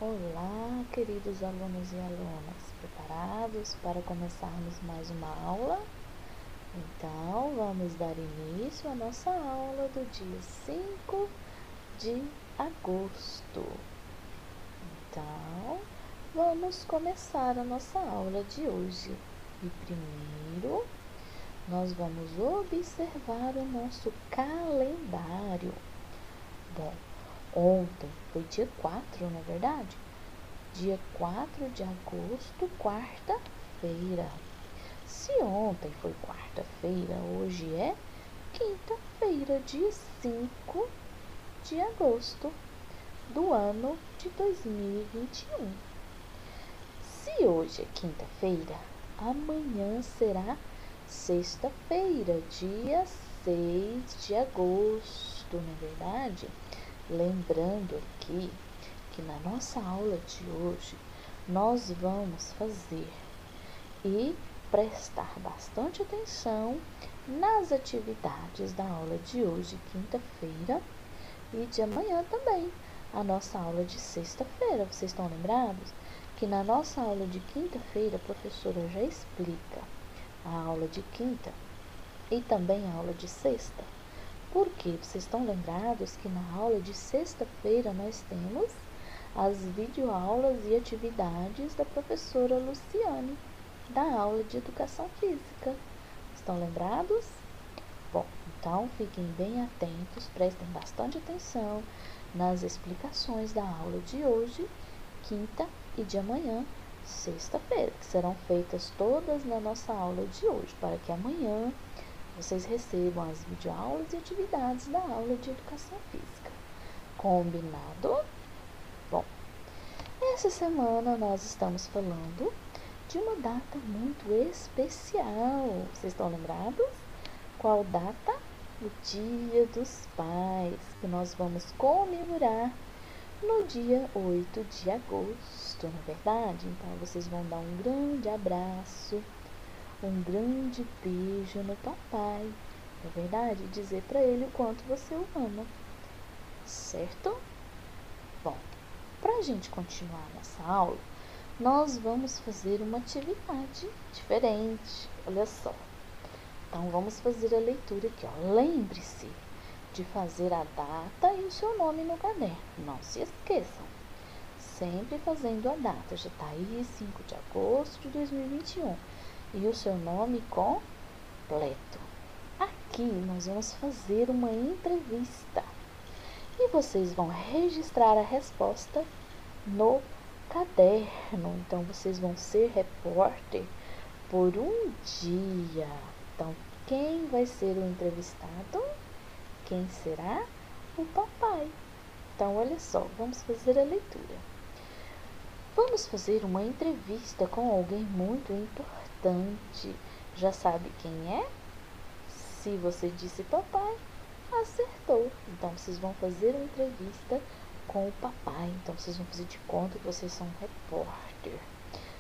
Olá, queridos alunos e alunas, preparados para começarmos mais uma aula? Então, vamos dar início à nossa aula do dia 5 de agosto. Então, vamos começar a nossa aula de hoje. E primeiro, nós vamos observar o nosso calendário. Bom, ontem foi dia 4, não é verdade? Dia 4 de agosto, quarta-feira. Se ontem foi quarta-feira, hoje é quinta-feira, dia 5 de agosto do ano de 2021. Se hoje é quinta-feira, amanhã será sexta-feira, dia 6 de agosto, não é verdade? Lembrando aqui que na nossa aula de hoje nós vamos fazer e prestar bastante atenção nas atividades da aula de hoje, quinta-feira, e de amanhã também, a nossa aula de sexta-feira. Vocês estão lembrados que na nossa aula de quinta-feira a professora já explica a aula de quinta e também a aula de sexta? Porque vocês estão lembrados que na aula de sexta-feira nós temos as videoaulas e atividades da professora Luciane, da aula de Educação Física. Estão lembrados? Bom, então fiquem bem atentos, prestem bastante atenção nas explicações da aula de hoje, quinta, e de amanhã, sexta-feira, que serão feitas todas na nossa aula de hoje, para que amanhã vocês recebam as videoaulas e atividades da aula de Educação Física. Combinado? Bom, essa semana nós estamos falando de uma data muito especial. Vocês estão lembrados? Qual data? O Dia dos Pais, que nós vamos comemorar no dia 8 de agosto, não é verdade? Então, vocês vão dar um grande abraço, um grande beijo no papai, não é verdade? Dizer para ele o quanto você o ama, certo? Bom, para a gente continuar nessa aula, nós vamos fazer uma atividade diferente. Olha só. Então, vamos fazer a leitura aqui, ó. Lembre-se de fazer a data e o seu nome no caderno. Não se esqueçam. Sempre fazendo a data. Já está aí, 5 de agosto de 2021. E o seu nome completo. Aqui nós vamos fazer uma entrevista. E vocês vão registrar a resposta no caderno. Então, vocês vão ser repórter por um dia. Então, quem vai ser o entrevistado? Quem será? O papai. Então, olha só, vamos fazer a leitura. Vamos fazer uma entrevista com alguém muito importante. Já sabe quem é? Se você disse papai, acertou. Então, vocês vão fazer uma entrevista com o papai. Então, vocês vão fazer de conta que vocês são repórter.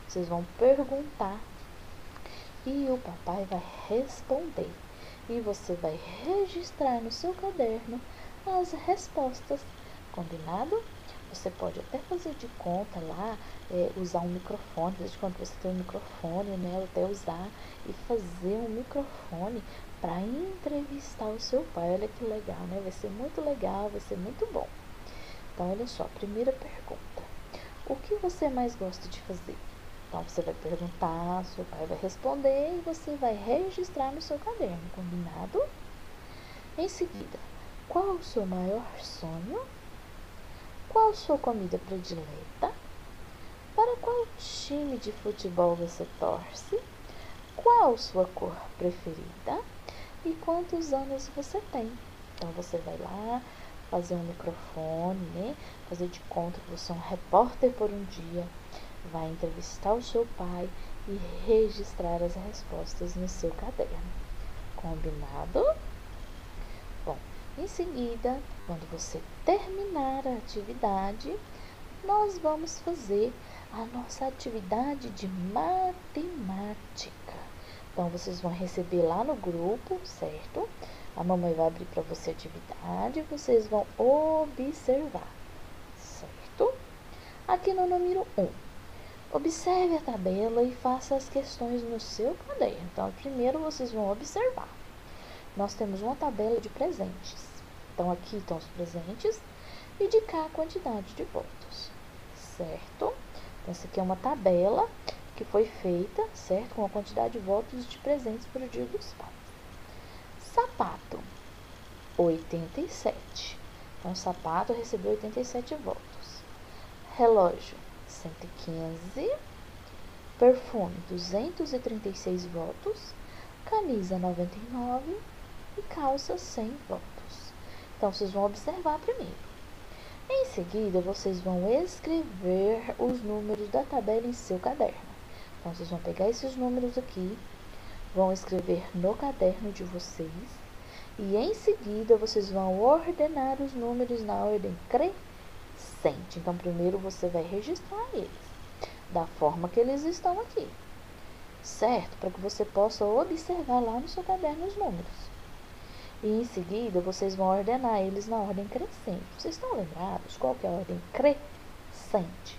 Vocês vão perguntar e o papai vai responder. E você vai registrar no seu caderno as respostas. Combinado? Você pode até fazer de conta lá, usar um microfone, fazer de conta que você tem um microfone, né? Até usar e fazer um microfone para entrevistar o seu pai. Olha que legal, né? Vai ser muito legal, vai ser muito bom. Então, olha só, primeira pergunta. O que você mais gosta de fazer? Então, você vai perguntar, seu pai vai responder e você vai registrar no seu caderno, combinado? Em seguida, qual o seu maior sonho? Qual sua comida predileta? Para qual time de futebol você torce? Qual sua cor preferida? E quantos anos você tem? Então, você vai lá fazer um microfone, né? Fazer de conta que você é um repórter por um dia. Vai entrevistar o seu pai e registrar as respostas no seu caderno. Combinado? Bom, em seguida, quando você terminar a atividade, nós vamos fazer a nossa atividade de matemática. Então, vocês vão receber lá no grupo, certo? A mamãe vai abrir para você a atividade e vocês vão observar, certo? Aqui no número 1, observe a tabela e faça as questões no seu caderno. Então, primeiro vocês vão observar. Nós temos uma tabela de presentes. Então, aqui estão os presentes e de cá a quantidade de votos, certo? Então, essa aqui é uma tabela que foi feita, certo? Com a quantidade de votos de presentes para o Dia dos Pais. Sapato, 87. Então, o sapato recebeu 87 votos. Relógio, 115. Perfume, 236 votos. Camisa, 99. E calça, 100 votos. Então, vocês vão observar primeiro. Em seguida, vocês vão escrever os números da tabela em seu caderno. Então, vocês vão pegar esses números aqui, vão escrever no caderno de vocês. E em seguida, vocês vão ordenar os números na ordem crescente. Então, primeiro você vai registrar eles, da forma que eles estão aqui, certo? Para que você possa observar lá no seu caderno os números. E em seguida, vocês vão ordenar eles na ordem crescente. Vocês estão lembrados qual que é a ordem crescente?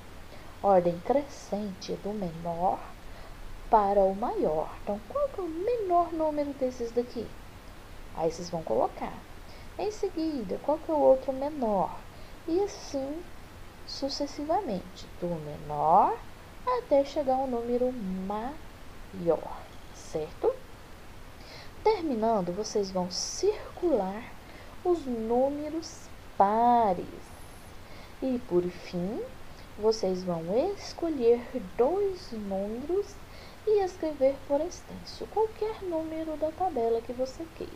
Ordem crescente é do menor para o maior. Então, qual que é o menor número desses daqui? Aí vocês vão colocar. Em seguida, qual que é o outro menor? E assim sucessivamente, do menor até chegar ao número maior, certo? Terminando, vocês vão circular os números pares. E, por fim, vocês vão escolher 2 números e escrever por extenso qualquer número da tabela que você queira.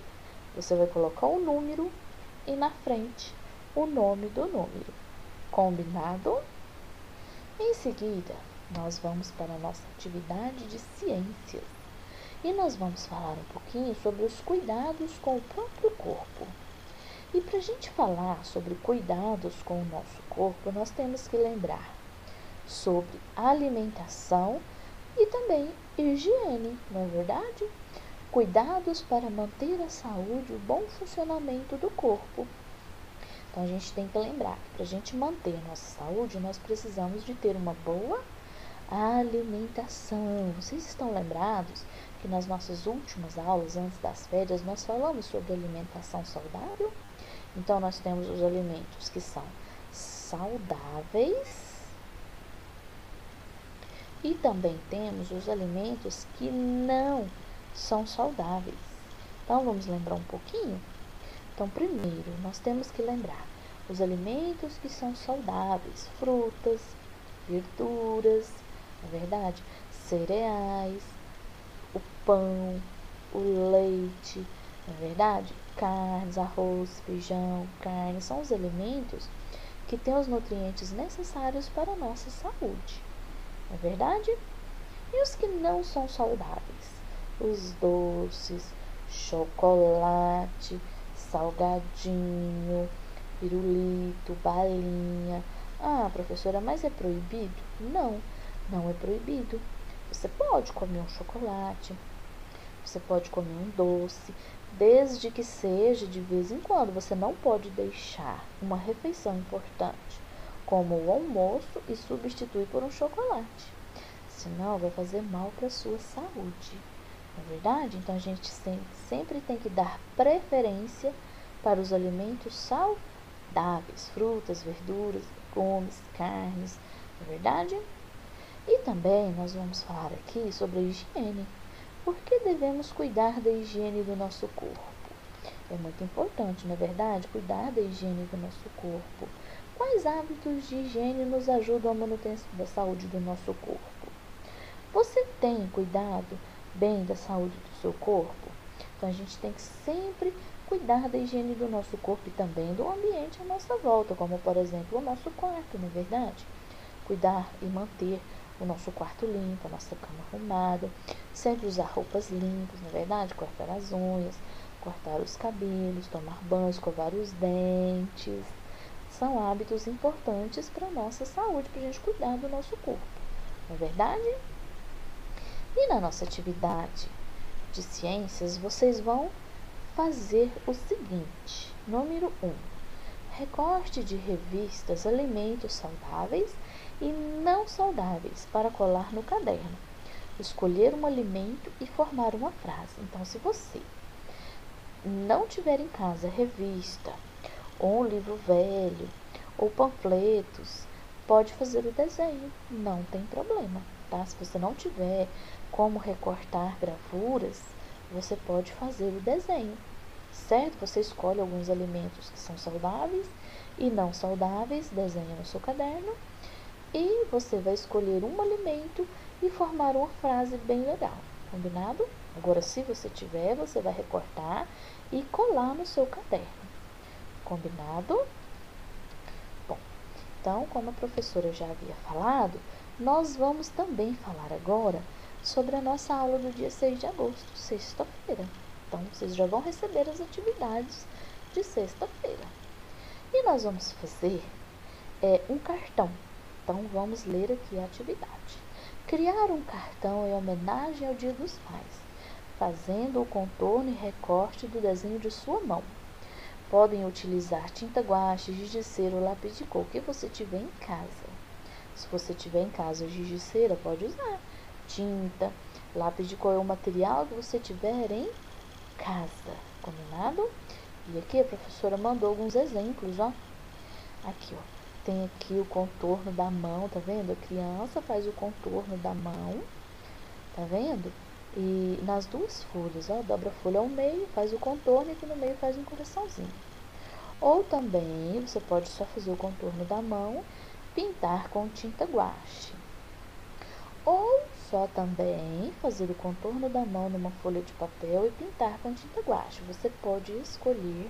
Você vai colocar o número e na frente o nome do número. Combinado? Em seguida, nós vamos para a nossa atividade de ciências. E nós vamos falar um pouquinho sobre os cuidados com o próprio corpo. E para a gente falar sobre cuidados com o nosso corpo, nós temos que lembrar sobre alimentação e também higiene, não é verdade? Cuidados para manter a saúde e o bom funcionamento do corpo. Então, a gente tem que lembrar que para a gente manter a nossa saúde, nós precisamos de ter uma boa alimentação. Vocês estão lembrados que nas nossas últimas aulas, antes das férias, nós falamos sobre alimentação saudável? Então, nós temos os alimentos que são saudáveis e também temos os alimentos que não são saudáveis. Então, vamos lembrar um pouquinho? Então, primeiro, nós temos que lembrar os alimentos que são saudáveis: frutas, verduras, na verdade, cereais, o pão, o leite, na verdade, carnes, arroz, feijão, carne, são os alimentos que têm os nutrientes necessários para a nossa saúde, não é verdade? E os que não são saudáveis? Os doces, chocolate, salgadinho, pirulito, balinha. Ah, professora, mas é proibido? Não, não é proibido. Você pode comer um chocolate, você pode comer um doce, desde que seja de vez em quando. Você não pode deixar uma refeição importante, como o almoço, e substituir por um chocolate. Senão vai fazer mal para a sua saúde. Não é verdade? Então a gente sempre tem que dar preferência para os alimentos saudáveis, frutas, verduras, legumes, carnes, não é verdade? E também nós vamos falar aqui sobre a higiene. Por que devemos cuidar da higiene do nosso corpo? É muito importante, não é verdade? Cuidar da higiene do nosso corpo. Quais hábitos de higiene nos ajudam à manutenção da saúde do nosso corpo? Você tem cuidado bem da saúde do seu corpo? Então, a gente tem que sempre cuidar da higiene do nosso corpo e também do ambiente à nossa volta, como, por exemplo, o nosso quarto, não é verdade? Cuidar e manter o nosso quarto limpo, a nossa cama arrumada, sempre usar roupas limpas, não é verdade? Cortar as unhas, cortar os cabelos, tomar banho, escovar os dentes. São hábitos importantes para a nossa saúde, para a gente cuidar do nosso corpo, não é verdade? E na nossa atividade de ciências, vocês vão fazer o seguinte: número 1, Recorte de revistas, alimentos saudáveis e não saudáveis para colar no caderno. Escolher um alimento e formar uma frase. Então, se você não tiver em casa revista, ou um livro velho, ou panfletos, pode fazer o desenho, não tem problema, tá? Se você não tiver como recortar gravuras, você pode fazer o desenho, certo? Você escolhe alguns alimentos que são saudáveis e não saudáveis, desenha no seu caderno, e você vai escolher um alimento e formar uma frase bem legal, combinado? Agora, se você tiver, você vai recortar e colar no seu caderno, combinado? Bom, então, como a professora já havia falado, nós vamos também falar agora sobre a nossa aula do dia 6 de agosto, sexta-feira. Então, vocês já vão receber as atividades de sexta-feira. E nós vamos fazer um cartão. Então, vamos ler aqui a atividade. Criar um cartão em homenagem ao Dia dos Pais, fazendo o contorno e recorte do desenho de sua mão. Podem utilizar tinta guache, giz de cera ou lápis de cor, que você tiver em casa. Se você tiver em casa giz de cera, pode usar. Tinta, lápis de cor é o material que você tiver em casa, combinado? E aqui a professora mandou alguns exemplos, ó. Aqui, ó. Tem aqui o contorno da mão, tá vendo? A criança faz o contorno da mão, tá vendo? E nas duas folhas, ó, dobra a folha ao meio, faz o contorno e aqui no meio faz um coraçãozinho. Ou também você pode só fazer o contorno da mão, pintar com tinta guache. Ou só também fazer o contorno da mão numa folha de papel e pintar com tinta guache. Você pode escolher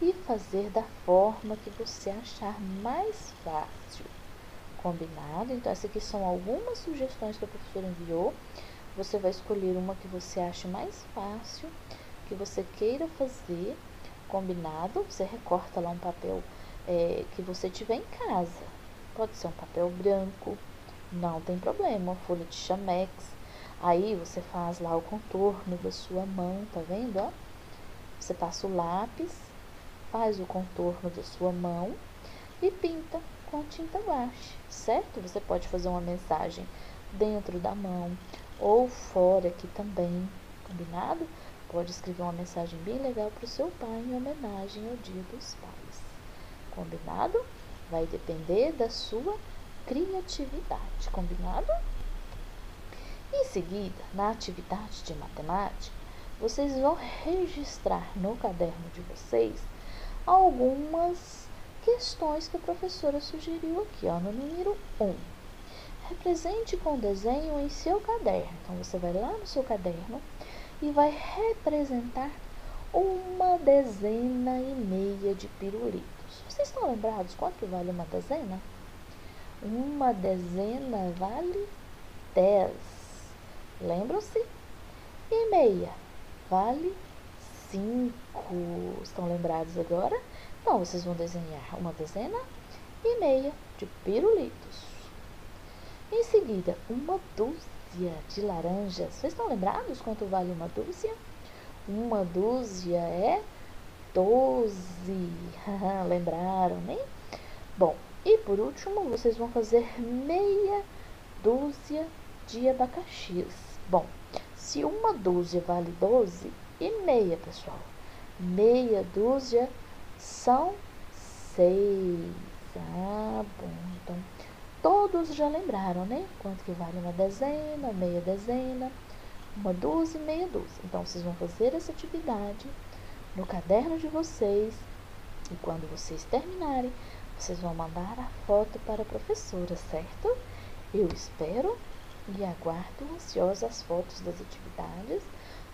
e fazer da forma que você achar mais fácil, combinado? Então, essas aqui são algumas sugestões que a professora enviou. Você vai escolher uma que você ache mais fácil, que você queira fazer, combinado? Você recorta lá um papel que você tiver em casa. Pode ser um papel branco, não tem problema, uma folha de chamex. Aí você faz lá o contorno da sua mão, tá vendo? Ó? Você passa o lápis, faz o contorno da sua mão e pinta com tinta guache, certo? Você pode fazer uma mensagem dentro da mão ou fora aqui também, combinado? Pode escrever uma mensagem bem legal para o seu pai em homenagem ao Dia dos Pais, combinado? Vai depender da sua criatividade, combinado? Em seguida, na atividade de matemática, vocês vão registrar no caderno de vocês algumas questões que a professora sugeriu aqui, ó, no número 1. Represente com desenho em seu caderno. Então, você vai lá no seu caderno e vai representar uma dezena e meia de pirulitos. Vocês estão lembrados quanto vale uma dezena? Uma dezena vale 10. Lembram-se? E meia vale 5. Estão lembrados agora? Então, vocês vão desenhar uma dezena e meia de pirulitos. Em seguida, uma dúzia de laranjas. Vocês estão lembrados quanto vale uma dúzia? Uma dúzia é 12. Lembraram, né? Bom, e por último, vocês vão fazer meia dúzia de abacaxis. Bom, se uma dúzia vale 12, e meia, pessoal? Meia dúzia são 6. Ah, bom. Então, todos já lembraram, né? Quanto que vale uma dezena, meia dezena, uma dúzia e meia dúzia. Então, vocês vão fazer essa atividade no caderno de vocês. E quando vocês terminarem, vocês vão mandar a foto para a professora, certo? Eu espero e aguardo ansiosa as fotos das atividades.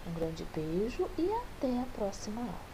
Um grande beijo e até a próxima aula.